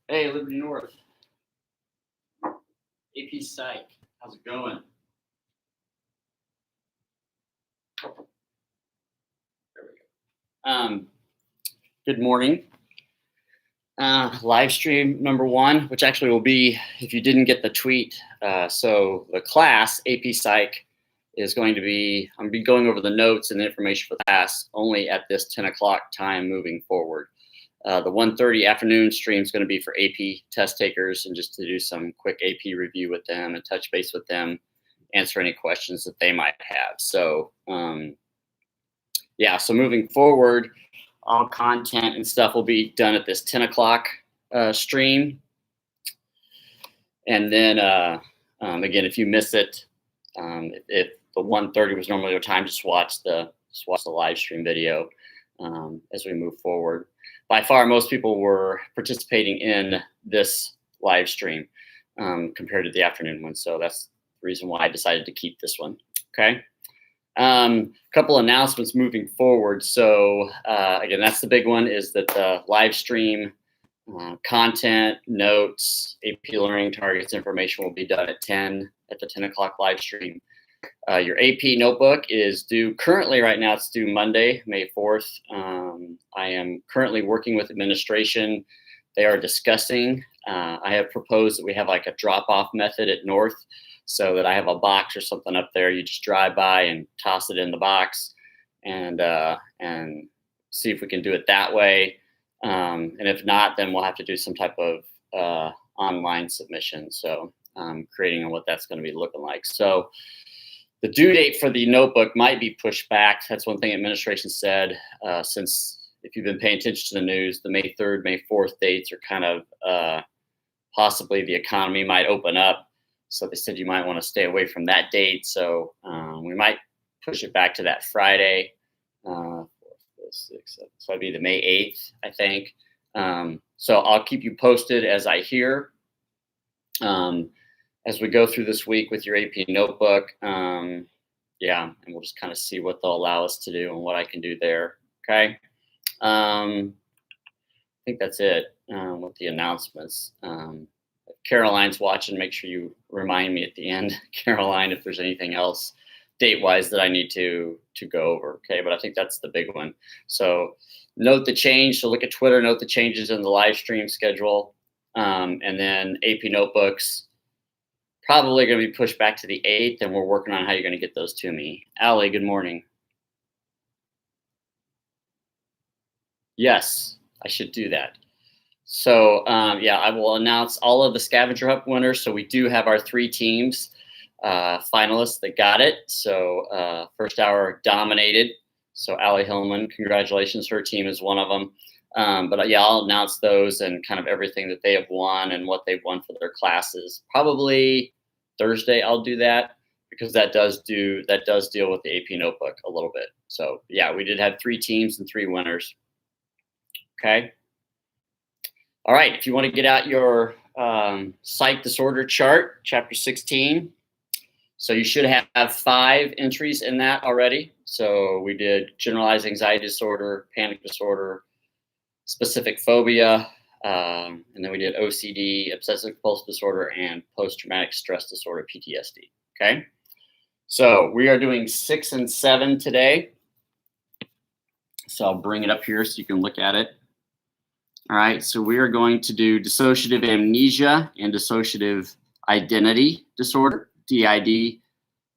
Hey, Liberty North. AP Psych. How's it going? There we go. Good morning. Live stream number 1, which actually will be, if you didn't get the tweet, so the class, AP Psych, is going to be, I'm going to be going over the notes and the information for the class only at this 10 o'clock time moving forward. The 1:30 afternoon stream is going to be for AP test takers and just to do some quick AP review with them and touch base with them, answer any questions that they might have. So, so moving forward, all content and stuff will be done at this 10 o'clock stream. And then, again, if you miss it, if the 1:30 was normally your time, just watch the live stream video as we move forward. By far, most people were participating in this live stream compared to the afternoon one. So that's the reason why I decided to keep this one. Okay. Couple announcements moving forward. So again, that's the big one, is that the live stream content, notes, AP learning targets information will be done at 10 at the 10 o'clock live stream. Your AP notebook is due currently right now. It's due Monday, May 4th. I am currently working with administration. They are discussing. I have proposed that we have like a drop-off method at North, so that I have a box or something up there. You just drive by and toss it in the box, and see if we can do it that way. And if not, then we'll have to do some type of online submission. So creating what that's going to be looking like. So the due date for the notebook might be pushed back. That's one thing administration said, since if you've been paying attention to the news, the May 3rd, May 4th dates are kind of possibly the economy might open up. So they said you might want to stay away from that date. So we might push it back to that Friday. So it'd be the May 8th, I think. So I'll keep you posted as I hear. As we go through this week with your AP notebook, and we'll just kind of see what they'll allow us to do and what I can do there. Okay. I think that's it with the announcements. If Caroline's watching, make sure you remind me at the end, Caroline, if there's anything else date-wise that I need to go over. Okay, but I think that's the big one. So note the change. So look at Twitter, note the changes in the live stream schedule, and then AP notebooks probably going to be pushed back to the 8th, and we're working on how you're going to get those to me. Allie, good morning. Yes, I should do that. So I will announce all of the scavenger hunt winners. So we do have our 3 teams, finalists that got it. So first hour dominated. So Allie Hillman, congratulations. Her team is one of them. I'll announce those and kind of everything that they have won and what they've won for their classes. Probably Thursday I'll do that, because that does deal with the AP notebook a little bit. So yeah, we did have 3 teams and 3 winners. Okay. All right. If you want to get out your psych disorder chart, chapter 16. So you should have 5 entries in that already. So we did generalized anxiety disorder, panic disorder, specific phobia, and then we did OCD, obsessive compulsive disorder, and post-traumatic stress disorder, PTSD. Okay. So we are doing 6 and 7 today. So I'll bring it up here so you can look at it. All right, so we are going to do dissociative amnesia and dissociative identity disorder, DID,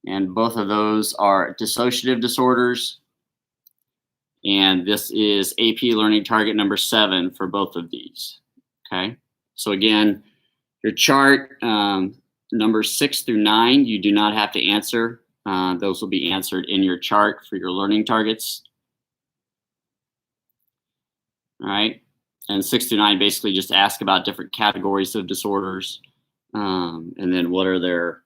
and both of those are dissociative disorders. And this is AP learning target number 7 for both of these. Okay, so again, your chart numbers 6 through 9, you do not have to answer. Those will be answered in your chart for your learning targets. All right. And 6 through 9 basically just ask about different categories of disorders, and then what are their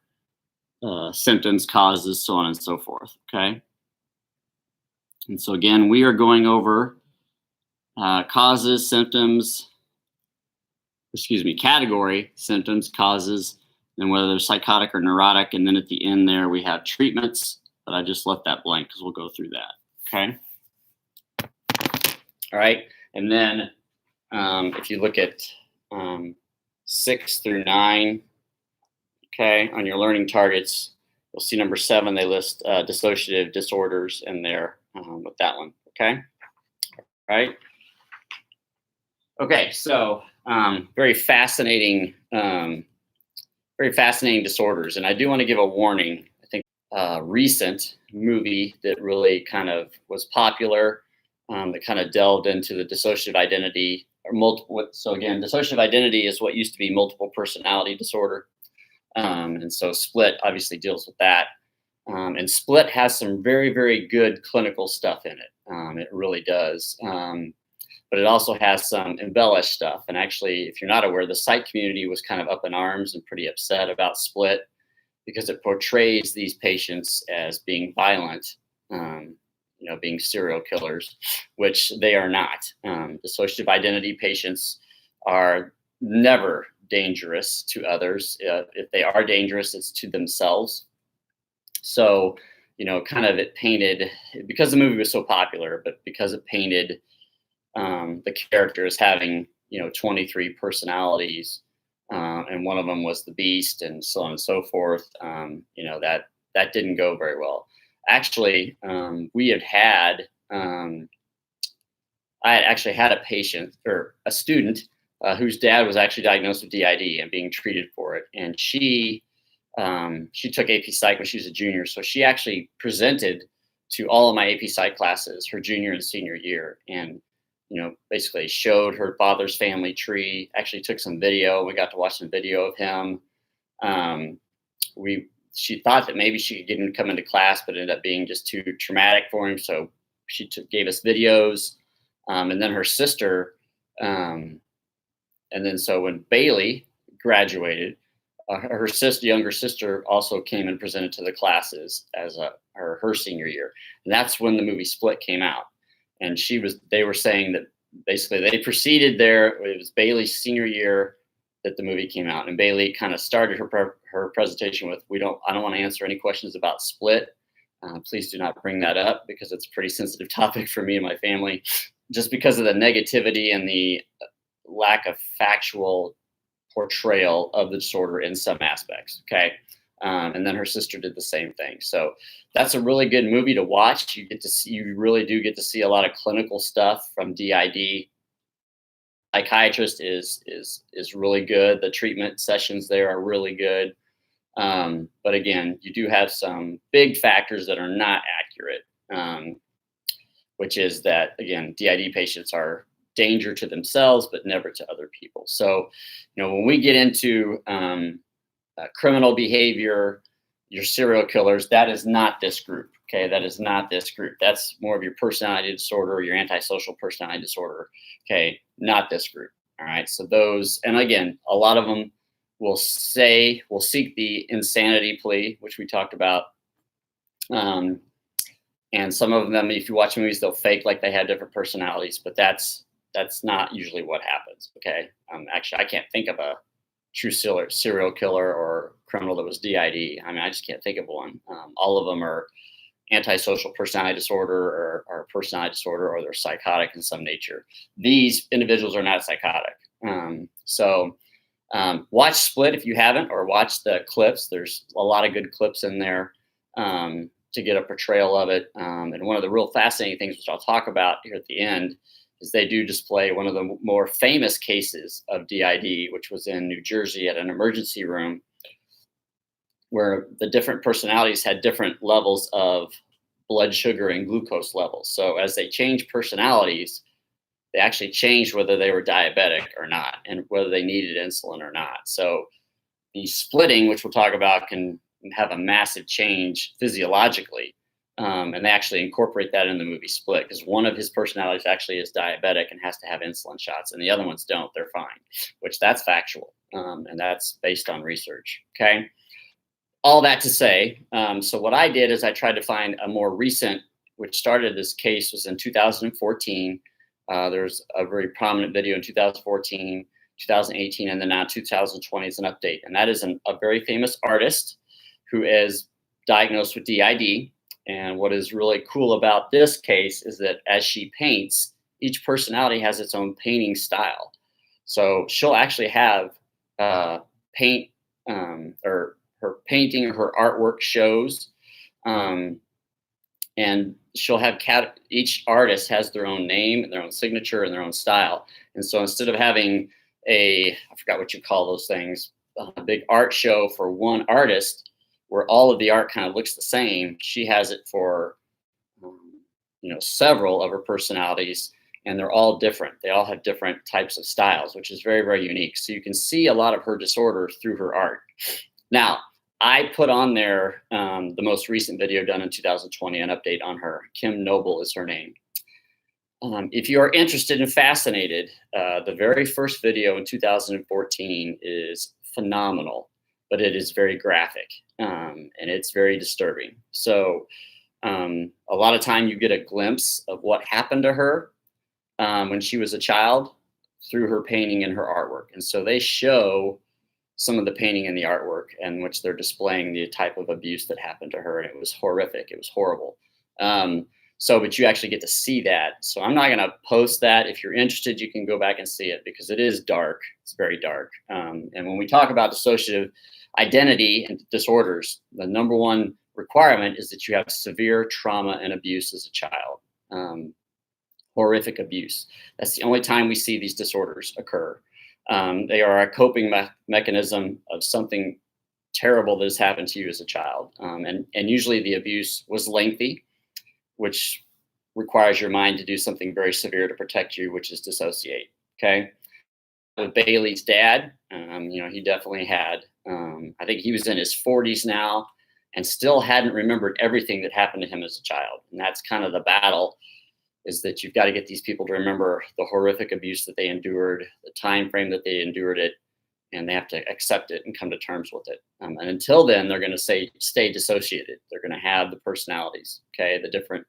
symptoms, causes, so on and so forth. Okay. And so again, we are going over causes, symptoms, category, symptoms, causes, and whether they're psychotic or neurotic. And then at the end there, we have treatments, but I just left that blank because we'll go through that. Okay. All right. And then if you look at 6 through 9. Okay, on your learning targets, you'll see number 7. They list dissociative disorders in there with that one. Okay, right. Okay, so very fascinating disorders, and I do want to give a warning. I think recent movie that really kind of was popular, that kind of delved into the dissociative identity or multiple. So again, dissociative identity is what used to be multiple personality disorder, and so Split obviously deals with that. And Split has some very, very good clinical stuff in it. It really does. But it also has some embellished stuff. And actually, if you're not aware, the Psych community was kind of up in arms and pretty upset about Split because it portrays these patients as being violent, being serial killers, which they are not. Dissociative identity patients are never dangerous to others. If they are dangerous, it's to themselves. So, kind of it painted, because the movie was so popular, but because it painted the character as having, 23 personalities, and one of them was the beast and so on and so forth, that didn't go very well. Actually, I had actually had a patient or a student whose dad was actually diagnosed with DID and being treated for it. And she took AP Psych when she was a junior. So she actually presented to all of my AP Psych classes her junior and senior year, and basically showed her father's family tree, actually took some video. We got to watch some video of him. She thought that maybe she could get him to come into class, but it ended up being just too traumatic for him. So she gave us videos. And then her sister, and then so when Bailey graduated, her younger sister also came and presented to the classes as her senior year. And that's when the movie Split came out. And they were saying that basically it was Bailey's senior year that the movie came out. And Bailey kind of started her presentation with, I don't want to answer any questions about Split. Please do not bring that up because it's a pretty sensitive topic for me and my family, just because of the negativity and the lack of factual portrayal of the disorder in some aspects. Okay. And then her sister did the same thing. So that's a really good movie to watch. You really do get to see a lot of clinical stuff from DID. Psychiatrist is really good. The treatment sessions there are really good. But again, you do have some big factors that are not accurate, which is that, again, DID patients are danger to themselves, but never to other people. So, when we get into criminal behavior, your serial killers, that is not this group. Okay, that is not this group. That's more of your personality disorder or your antisocial personality disorder. Okay, not this group. All right. So those, and again, a lot of them will seek the insanity plea, which we talked about. And some of them, if you watch movies, they'll fake like they have different personalities, but that's not usually what happens. Okay. Actually, I can't think of a true serial killer or criminal that was DID. I mean, I just can't think of one. All of them are antisocial personality disorder or personality disorder, or they're psychotic in some nature. These individuals are not psychotic. So watch Split if you haven't, or watch the clips. There's a lot of good clips in there to get a portrayal of it. And one of the real fascinating things, which I'll talk about here at the end, is they do display one of the more famous cases of DID, which was in New Jersey at an emergency room, where the different personalities had different levels of blood sugar and glucose levels. So as they changed personalities, they actually changed whether they were diabetic or not, and whether they needed insulin or not. So the splitting, which we'll talk about, can have a massive change physiologically. And they actually incorporate that in the movie Split, because one of his personalities actually is diabetic and has to have insulin shots, and the other ones don't. They're fine, which that's factual. And that's based on research. Okay. All that to say, so what I did is I tried to find a more recent, which started this case was in 2014. There's a very prominent video in 2014, 2018, and then now 2020 is an update. And that is a very famous artist who is diagnosed with DID. And what is really cool about this case is that as she paints, each personality has its own painting style. So she'll actually have paint or her painting or her artwork shows. And she'll have each artist has their own name and their own signature and their own style. And so instead of having I forgot what you call those things, a big art show for one artist where all of the art kind of looks the same, she has it for, several of her personalities, and they're all different. They all have different types of styles, which is very, very unique. So you can see a lot of her disorder through her art. Now, I put on there the most recent video done in 2020, an update on her. Kim Noble is her name. If you are interested and fascinated, the very first video in 2014 is phenomenal, but it is very graphic and it's very disturbing. So a lot of time you get a glimpse of what happened to her when she was a child through her painting and her artwork. And so they show some of the painting and the artwork in which they're displaying the type of abuse that happened to her. And it was horrific. It was horrible. But you actually get to see that. So I'm not going to post that. If you're interested, you can go back and see it because it is dark. It's very dark. And when we talk about dissociative identity and disorders, the number one requirement is that you have severe trauma and abuse as a child. Horrific abuse. That's the only time we see these disorders occur. They are a coping mechanism of something terrible that has happened to you as a child. And usually the abuse was lengthy, which requires your mind to do something very severe to protect you, which is dissociate. Okay. With Bailey's dad, he definitely had, I think he was in his 40s now and still hadn't remembered everything that happened to him as a child. And that's kind of the battle, is that you've got to get these people to remember the horrific abuse that they endured, the time frame that they endured it, and they have to accept it and come to terms with it. And until then, they're going to stay dissociated. They're going to have the personalities, okay, the different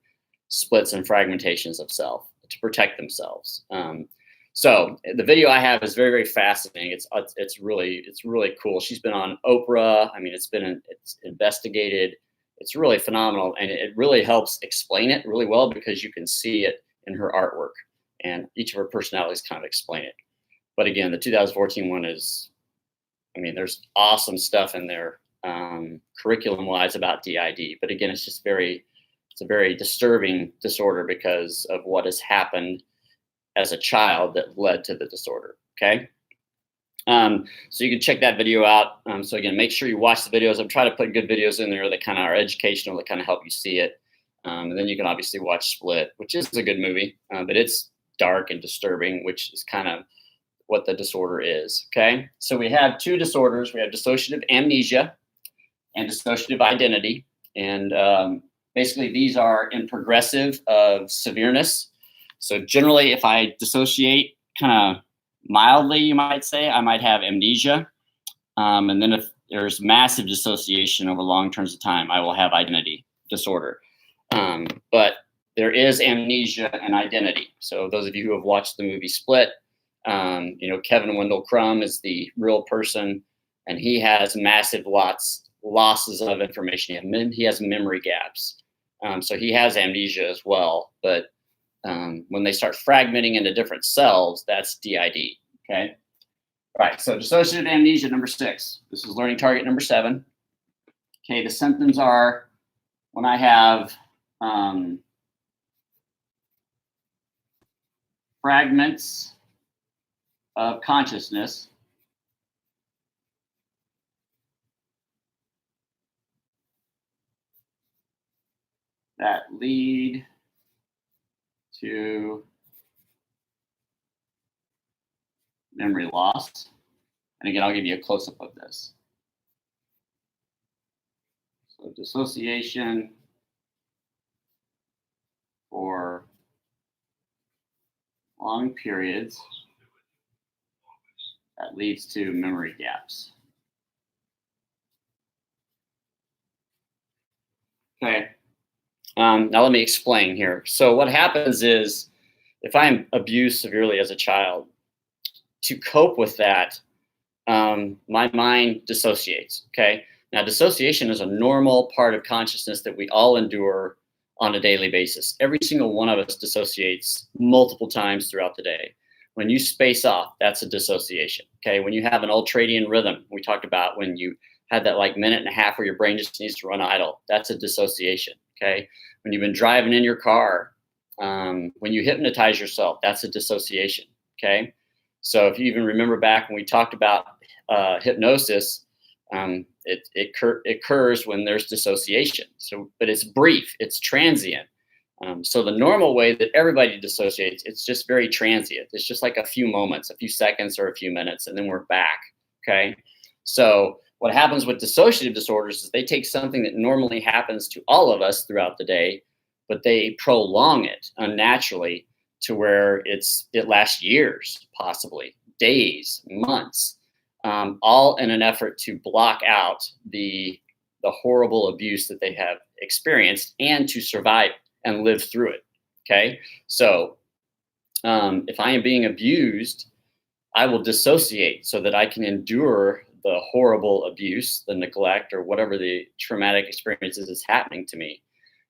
splits and fragmentations of self to protect themselves. So the video I have is very, very fascinating. It's really cool. She's been on Oprah. I mean, it's investigated. It's really phenomenal, and it really helps explain it really well because you can see it in her artwork, and each of her personalities kind of explain it. But again, the 2014 one is, there's awesome stuff in there, curriculum-wise about DID. But again, it's a very disturbing disorder because of what has happened as a child that led to the disorder. Okay. So you can check that video out. So again, make sure you watch the videos. I'm trying to put good videos in there that kind of are educational, that kind of help you see it. And then you can obviously watch Split, which is a good movie, but it's dark and disturbing, which is kind of what the disorder is. Okay. So we have two disorders. We have dissociative amnesia and dissociative identity. And basically these are in progressive of severeness. So generally, if I dissociate kind of mildly, you might say, I might have amnesia. And then if there's massive dissociation over long terms of time, I will have identity disorder. But there is amnesia and identity. So those of you who have watched the movie Split, Kevin Wendell Crumb is the real person, and he has massive losses of information. He has memory gaps. So he has amnesia as well. But when they start fragmenting into different cells, that's DID. Okay. All right. So dissociative amnesia, number 6. This is learning target number 7. Okay. The symptoms are when I have fragments of consciousness that lead to memory loss. And again, I'll give you a close-up of this. So dissociation for long periods that leads to memory gaps. Okay. Now let me explain here. So what happens is, if I'm abused severely as a child, to cope with that, my mind dissociates. Okay. Now dissociation is a normal part of consciousness that we all endure on a daily basis. Every single one of us dissociates multiple times throughout the day. When you space off, that's a dissociation. Okay. When you have an ultradian rhythm, we talked about when you had that like minute and a half where your brain just needs to run idle, that's a dissociation. Okay. When you've been driving in your car, when you hypnotize yourself, that's a dissociation. Okay. So if you even remember back when we talked about hypnosis, it occurs when there's dissociation. So, but it's brief, it's transient. So the normal way that everybody dissociates, it's just very transient. It's just like a few moments, a few seconds or a few minutes, and then we're back. Okay. So what happens with dissociative disorders is they take something that normally happens to all of us throughout the day, but they prolong it unnaturally to where it lasts years, possibly days, months, all in an effort to block out the horrible abuse that they have experienced and to survive and live through it. Okay. So if I am being abused, I will dissociate so that I can endure the horrible abuse, the neglect, or whatever the traumatic experiences is happening to me.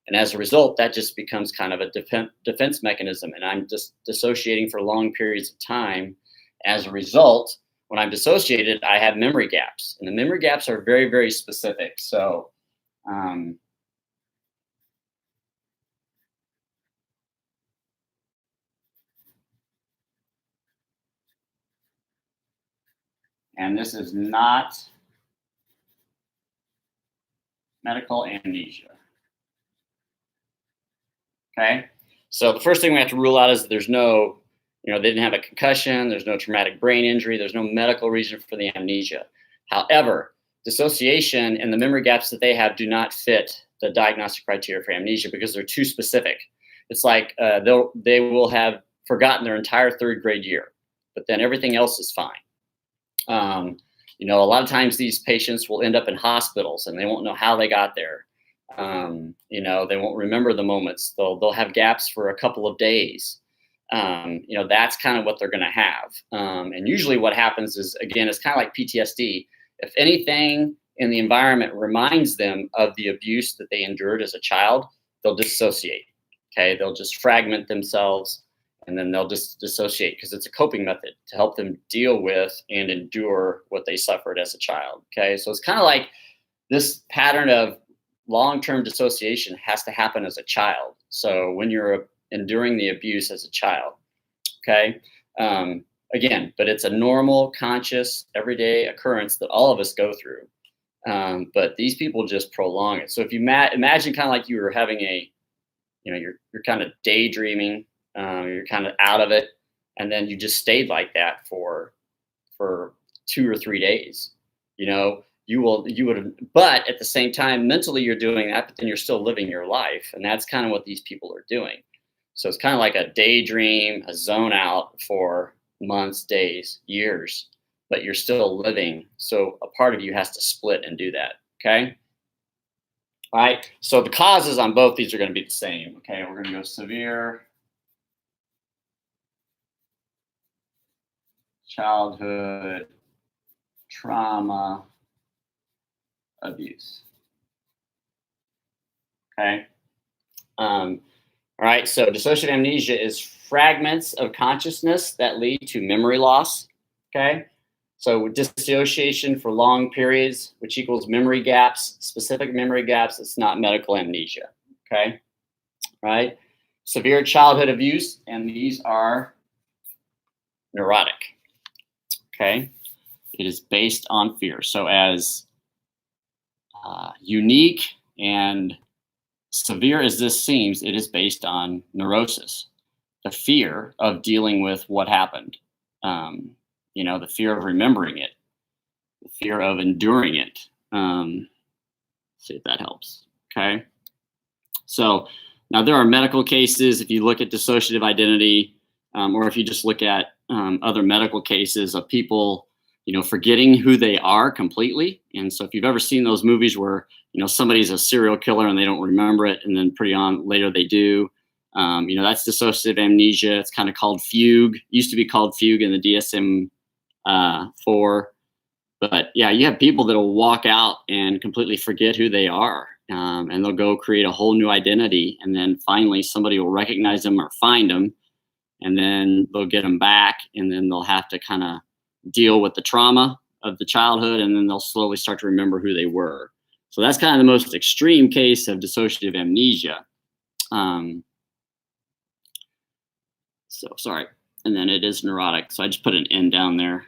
And as a result, that just becomes kind of a defense mechanism. And I'm just dissociating for long periods of time. As a result, when I'm dissociated, I have memory gaps. And the memory gaps are very, very specific. So, and this is not medical amnesia. Okay. So the first thing we have to rule out is that there's no, they didn't have a concussion, there's no traumatic brain injury, there's no medical reason for the amnesia. However, dissociation and the memory gaps that they have do not fit the diagnostic criteria for amnesia because they're too specific. It's like they will have forgotten their entire third grade year, but then everything else is fine. A lot of times these patients will end up in hospitals and they won't know how they got there. They won't remember the moments. They'll have gaps for a couple of days. That's kind of what they're going to have. And usually what happens is, again, it's kind of like PTSD. If anything in the environment reminds them of the abuse that they endured as a child, they'll dissociate. Okay. They'll just fragment themselves and then they'll just dissociate because it's a coping method to help them deal with and endure what they suffered as a child. Okay. So it's kind of like this pattern of long-term dissociation has to happen as a child. So when you're enduring the abuse as a child, okay, again, but it's a normal, conscious, everyday occurrence that all of us go through. But these people just prolong it. So if you imagine kind of like you were having you're kind of daydreaming, you're kind of out of it, and then you just stayed like that for 2 or 3 days, you would have, but at the same time, mentally you're doing that, but then you're still living your life. And that's kind of what these people are doing. So it's kind of like a daydream, a zone out for months, days, years, but you're still living. So a part of you has to split and do that. Okay. All right. So the causes on both these are going to be the same. Okay. We're going to go severe childhood trauma abuse. Okay. All right. So dissociative amnesia is fragments of consciousness that lead to memory loss. Okay. So dissociation for long periods, which equals memory gaps, specific memory gaps. It's not medical amnesia. Okay. Right. Severe childhood abuse, and these are neurotic. Okay. It is based on fear. So as unique and severe as this seems, it is based on neurosis, the fear of dealing with what happened, the fear of remembering it, the fear of enduring it. See if that helps. Okay. So now there are medical cases. If you look at dissociative identity, or if you just look at other medical cases of people forgetting who they are completely. And so if you've ever seen those movies where, somebody's a serial killer and they don't remember it, and then pretty on later they do, that's dissociative amnesia. It's kind of called fugue. Used to be called fugue in the DSM-4. But yeah, you have people that will walk out and completely forget who they are. And they'll go create a whole new identity. And then finally somebody will recognize them or find them. and then they'll get them back, and then they'll have to kind of deal with the trauma of the childhood, and then they'll slowly start to remember who they were. So that's kind of the most extreme case of dissociative amnesia. So sorry, and then it is neurotic. So I just put an N down there.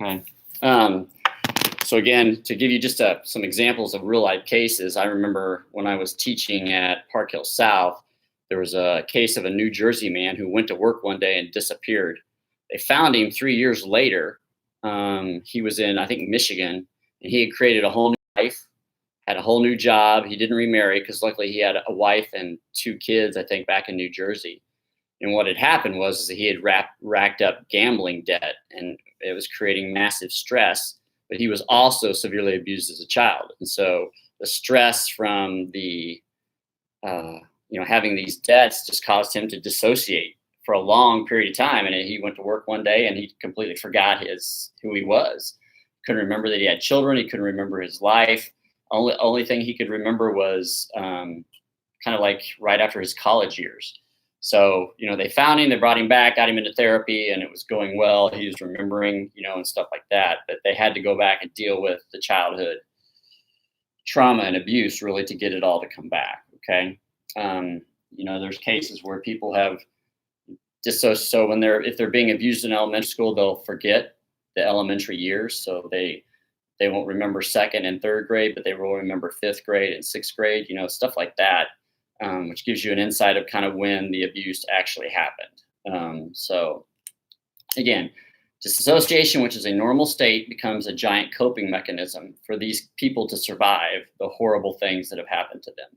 Okay. So again, to give you just some examples of real life cases, I remember when I was teaching at Park Hill South, there was a case of a New Jersey man who went to work one day and disappeared. They found him 3 years later. He was in, I think, Michigan, and he had created a whole new life, had a whole new job. He didn't remarry because luckily he had a wife and 2 kids, I think, back in New Jersey. And what had happened was that he had racked up gambling debt, and it was creating massive stress, but he was also severely abused as a child. And so the stress from the, having these debts just caused him to dissociate for a long period of time. And he went to work one day and he completely forgot who he was. Couldn't remember that he had children. He couldn't remember his life. Only thing he could remember was kind of like right after his college years. So, they found him, they brought him back, got him into therapy, and it was going well. He was remembering, and stuff like that. But they had to go back and deal with the childhood trauma and abuse really to get it all to come back. Okay. There's cases where people have so if they're being abused in elementary school, they'll forget the elementary years. So they won't remember 2nd and 3rd grade, but they will remember 5th grade and 6th grade, stuff like that. Which gives you an insight of kind of when the abuse actually happened. So again, dissociation, which is a normal state, becomes a giant coping mechanism for these people to survive the horrible things that have happened to them.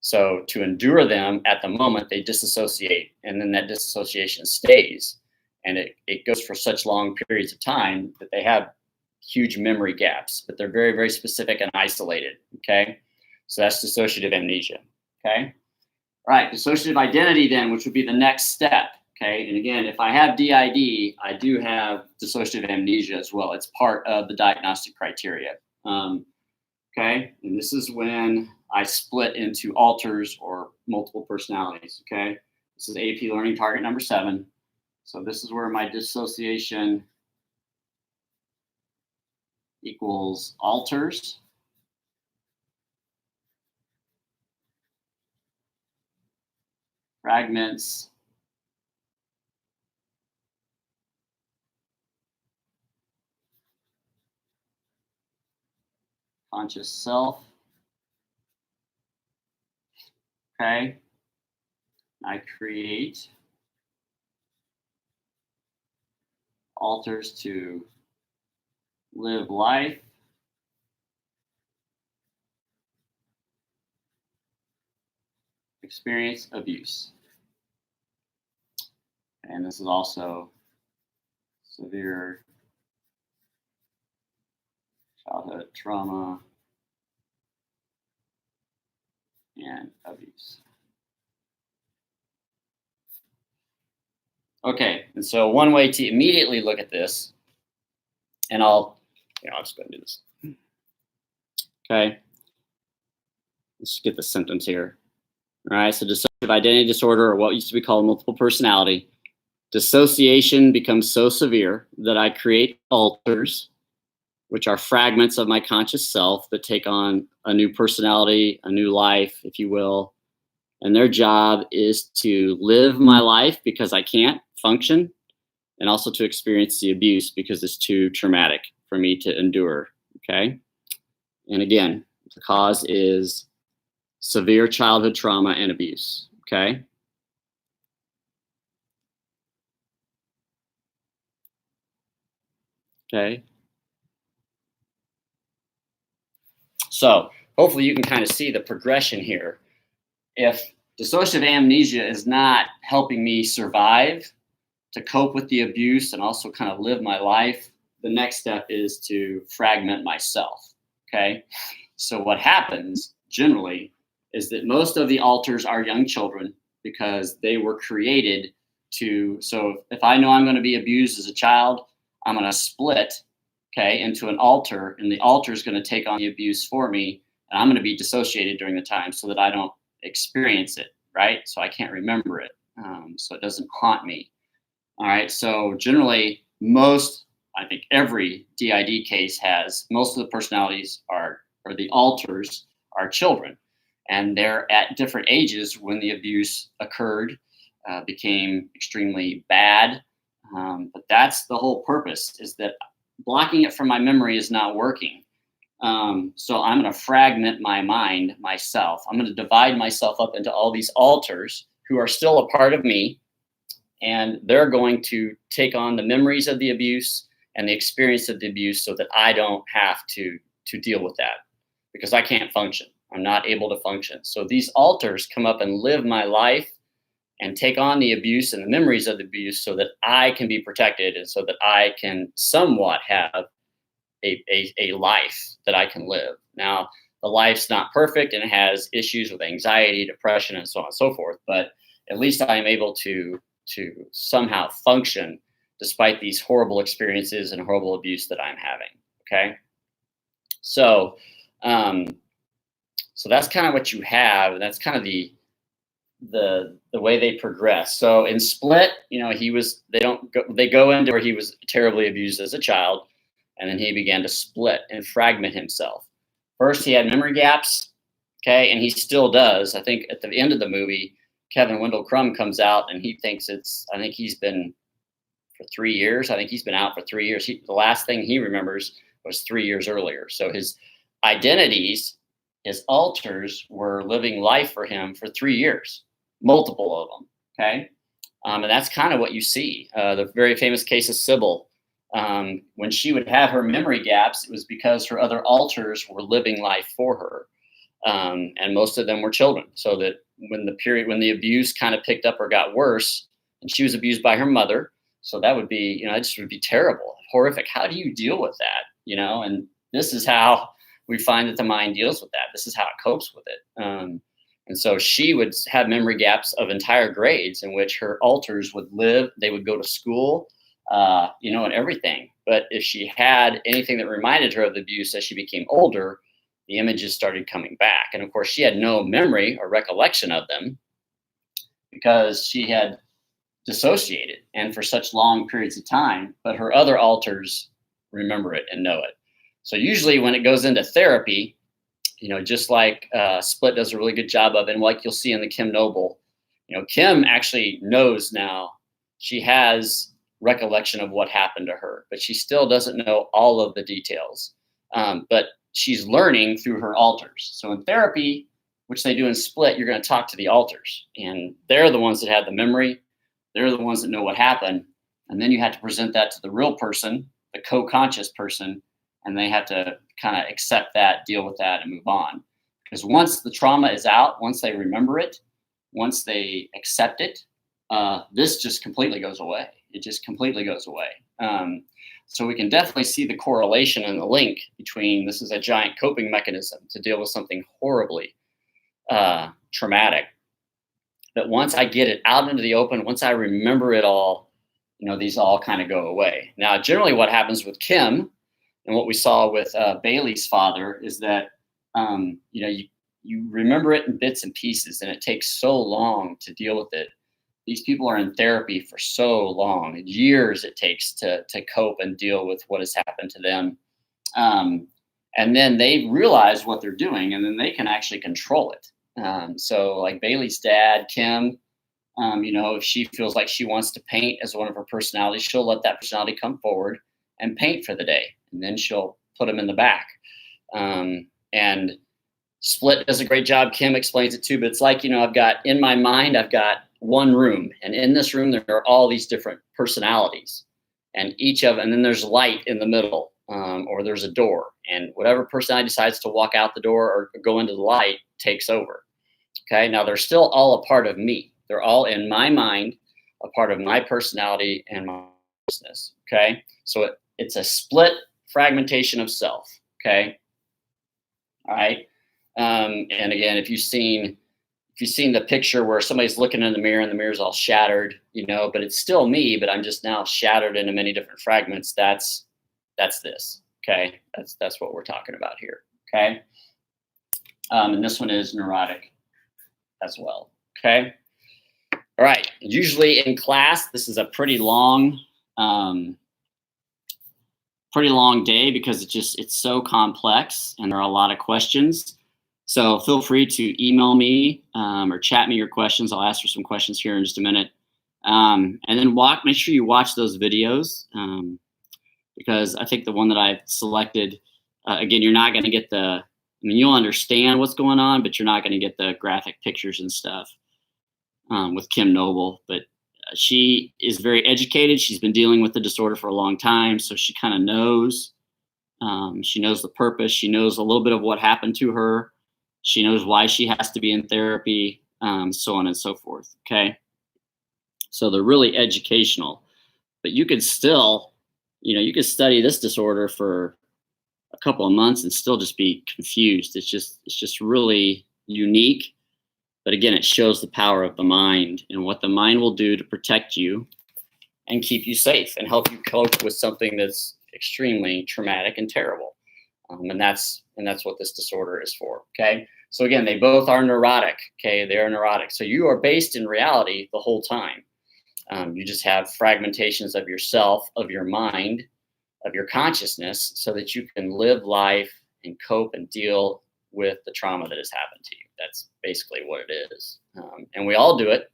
So to endure them at the moment, they disassociate, and then that disassociation stays. And it goes for such long periods of time that they have huge memory gaps, but they're very, very specific and isolated. Okay. So that's dissociative amnesia. Okay. All right. Dissociative identity then, which would be the next step. Okay. And again, if I have DID, I do have dissociative amnesia as well. It's part of the diagnostic criteria. Okay. And this is when I split into alters or multiple personalities. Okay. This is AP learning target number 7. So this is where my dissociation equals alters. Fragments. Conscious self. Okay. I create alters to live life. Experience abuse. And this is also severe childhood trauma and abuse. Okay, and so one way to immediately look at this, and I'll just go and do this. Okay, let's get the symptoms here. All right, so dissociative identity disorder, or what used to be called multiple personality. Dissociation becomes so severe that I create alters, which are fragments of my conscious self that take on a new personality, a new life, if you will. And their job is to live my life because I can't function, and also to experience the abuse because it's too traumatic for me to endure. Okay. And again, the cause is severe childhood trauma and abuse. Okay. Okay. So hopefully you can kind of see the progression here. If dissociative amnesia is not helping me survive, to cope with the abuse and also kind of live my life, the next step is to fragment myself. Okay. So what happens generally is that most of the alters are young children because they were created to, so if I know I'm going to be abused as a child, I'm going to split, okay, into an alter, and the alter is going to take on the abuse for me, and I'm going to be dissociated during the time so that I don't experience it. right? So I can't remember it. So it doesn't haunt me. All right. So generally, I think every DID case has, most of the personalities or the alters are children. And they're at different ages when the abuse occurred, became extremely bad. But that's the whole purpose, is that blocking it from my memory is not working. So I'm going to fragment my mind myself. I'm going to divide myself up into all these alters who are still a part of me. And they're going to take on the memories of the abuse and the experience of the abuse so that I don't have to deal with that, because I can't function. I'm not able to function. So these alters come up and live my life and take on the abuse and the memories of the abuse so that I can be protected and so that I can somewhat have a life that I can live. Now, the life's not perfect and it has issues with anxiety, depression, and so on and so forth, but at least I am able to somehow function despite these horrible experiences and horrible abuse that I'm having. Okay. So, so that's kind of what you have. And that's kind of the way they progress. So in Split, they go into where he was terribly abused as a child. And then he began to split and fragment himself. First, he had memory gaps. Okay. And he still does. I think at the end of the movie, Kevin Wendell Crumb comes out and he thinks I think he's been for 3 years. I think he's been out for 3 years. The last thing he remembers was 3 years earlier. So his identities, his alters were living life for him for 3 years, multiple of them. Okay. And that's kind of what you see. The very famous case of Sybil. When she would have her memory gaps, it was because her other alters were living life for her. And most of them were children. So that when the abuse kind of picked up or got worse, and she was abused by her mother. So that would be, it just would be terrible, horrific. How do you deal with that? And this is how we find that the mind deals with that. This is how it copes with it. And so she would have memory gaps of entire grades in which her alters would live. They would go to school, and everything. But if she had anything that reminded her of the abuse as she became older, the images started coming back. And of course, she had no memory or recollection of them because she had dissociated and for such long periods of time, but her other alters remember it and know it. So usually when it goes into therapy, just like Split does a really good job of, and like you'll see in the Kim Noble, Kim actually knows now. She has recollection of what happened to her, but she still doesn't know all of the details. But she's learning through her alters. So in therapy, which they do in Split, you're going to talk to the alters, and they're the ones that have the memory. They're the ones that know what happened. And then you have to present that to the real person, the co-conscious person, and they have to kind of accept that, deal with that, and move on. Because once the trauma is out, once they remember it, once they accept it, this just completely goes away. It just completely goes away. So we can definitely see the correlation and the link between this is a giant coping mechanism to deal with something horribly traumatic. But once I get it out into the open, once I remember it all, these all kind of go away. Now, generally what happens with Kim and what we saw with Bailey's father is that, you remember it in bits and pieces, and it takes so long to deal with it. These people are in therapy for so long, years it takes to cope and deal with what has happened to them. And then they realize what they're doing, and then they can actually control it. So like Bailey's dad, Kim, if she feels like she wants to paint as one of her personalities, she'll let that personality come forward and paint for the day. And then she'll put them in the back. And Split does a great job. Kim explains it too, but it's like, I've got one room, and in this room, there are all these different personalities, and then there's light in the middle, or there's a door, and whatever personality decides to walk out the door or go into the light takes over. Okay. Now they're still all a part of me. They're all in my mind, a part of my personality and my business. Okay. So it's a split fragmentation of self. Okay. All right. And again, if you've seen the picture where somebody's looking in the mirror and the mirror's all shattered, but it's still me, but I'm just now shattered into many different fragments. That's this. Okay. That's what we're talking about here. Okay. And this one is neurotic as well. Okay. All right. Usually in class, this is a pretty long day because it's so complex and there are a lot of questions. So feel free to email me or chat me your questions. I'll ask for some questions here in just a minute. And then make sure you watch those videos because I think the one that I've selected, again, you're not going to get you'll understand what's going on, but you're not going to get the graphic pictures and stuff with Kim Noble. But she is very educated. She's been dealing with the disorder for a long time, so she kind of knows. She knows the purpose. She knows a little bit of what happened to her. She knows why she has to be in therapy, so on and so forth. Okay. So they're really educational, but you could still, you could study this disorder for a couple of months and still just be confused. It's just really unique. But again, it shows the power of the mind and what the mind will do to protect you and keep you safe and help you cope with something that's extremely traumatic and terrible. And that's what this disorder is for. Okay. So again, they both are neurotic. Okay. They are neurotic. So you are based in reality the whole time. You just have fragmentations of yourself, of your mind, of your consciousness, so that you can live life and cope and deal with the trauma that has happened to you. That's basically what it is. And we all do it.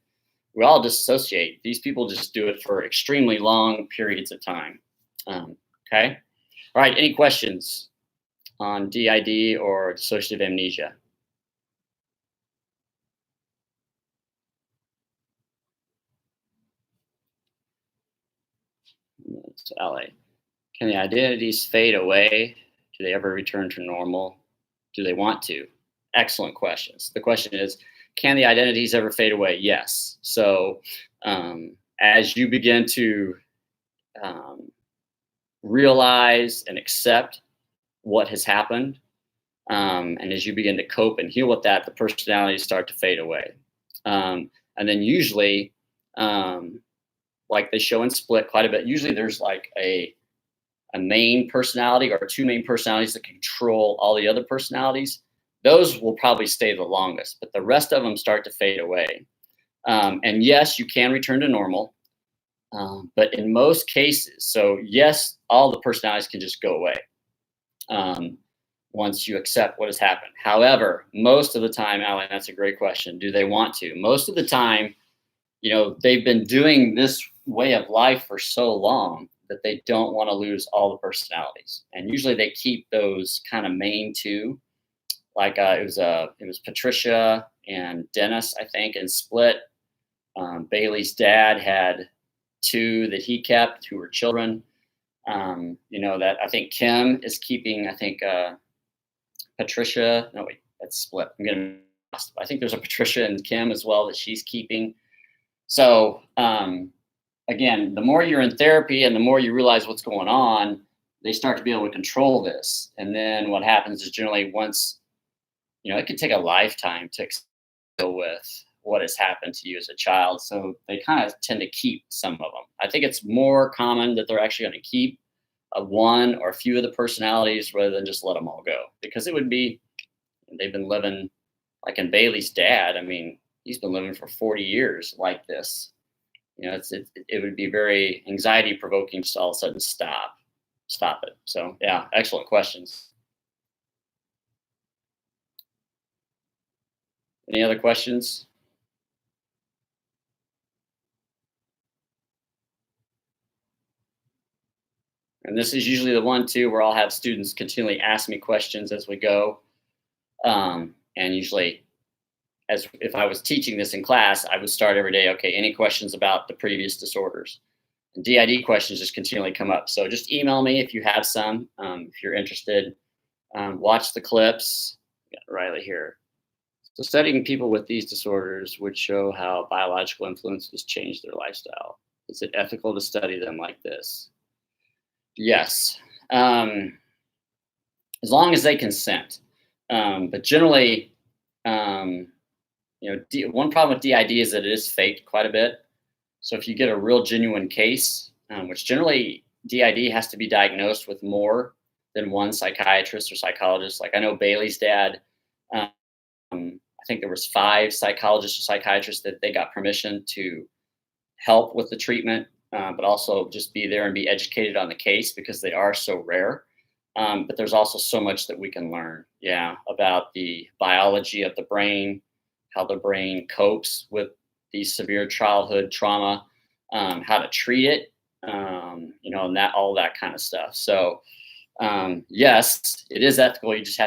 We all dissociate. These people just do it for extremely long periods of time. Okay. All right. Any questions on DID or dissociative amnesia? It's LA. Can the identities fade away? Do they ever return to normal? Do they want to? Excellent questions. The question is, can the identities ever fade away? Yes. So as you begin to realize and accept what has happened, and as you begin to cope and heal with that, the personalities start to fade away. And then usually, like they show in Split quite a bit, usually there's like a main personality or two main personalities that control all the other personalities. Those will probably stay the longest, but the rest of them start to fade away. And yes, you can return to normal, but in most cases, so yes, all the personalities can just go away once you accept what has happened. However, most of the time, Alan, that's a great question. Do they want to? Most of the time, they've been doing this way of life for so long that they don't want to lose all the personalities. And usually they keep those kind of main two. Like it was Patricia and Dennis, I think, in Split. Bailey's dad had two that he kept who were children. That I think Kim is keeping, I think Patricia, no wait, that's Split. I'm getting lost. I think there's a Patricia and Kim as well that she's keeping. So again, the more you're in therapy and the more you realize what's going on, they start to be able to control this. And then what happens is generally once, it could take a lifetime to deal with what has happened to you as a child. So they kind of tend to keep some of them. I think it's more common that they're actually going to keep one or a few of the personalities rather than just let them all go. Because they've been living, like in Bailey's dad, I mean, he's been living for 40 years like this. It would be very anxiety provoking to all of a sudden stop it. So yeah, excellent questions. Any other questions? And this is usually the one too where I'll have students continually ask me questions as we go. And usually, as if I was teaching this in class, I would start every day, okay, any questions about the previous disorders? And DID questions just continually come up. So just email me if you have some, if you're interested. Watch the clips. Got Riley here. So studying people with these disorders would show how biological influences change their lifestyle. Is it ethical to study them like this? Yes. As long as they consent. But generally, one problem with DID is that it is faked quite a bit. So if you get a real genuine case, which generally DID has to be diagnosed with more than one psychiatrist or psychologist. Like I know Bailey's dad, I think there was 5 psychologists or psychiatrists that they got permission to help with the treatment, but also just be there and be educated on the case because they are so rare. But there's also so much that we can learn, about the biology of the brain, how the brain copes with these severe childhood trauma, how to treat it, and all that kind of stuff. So yes, it is ethical. You just have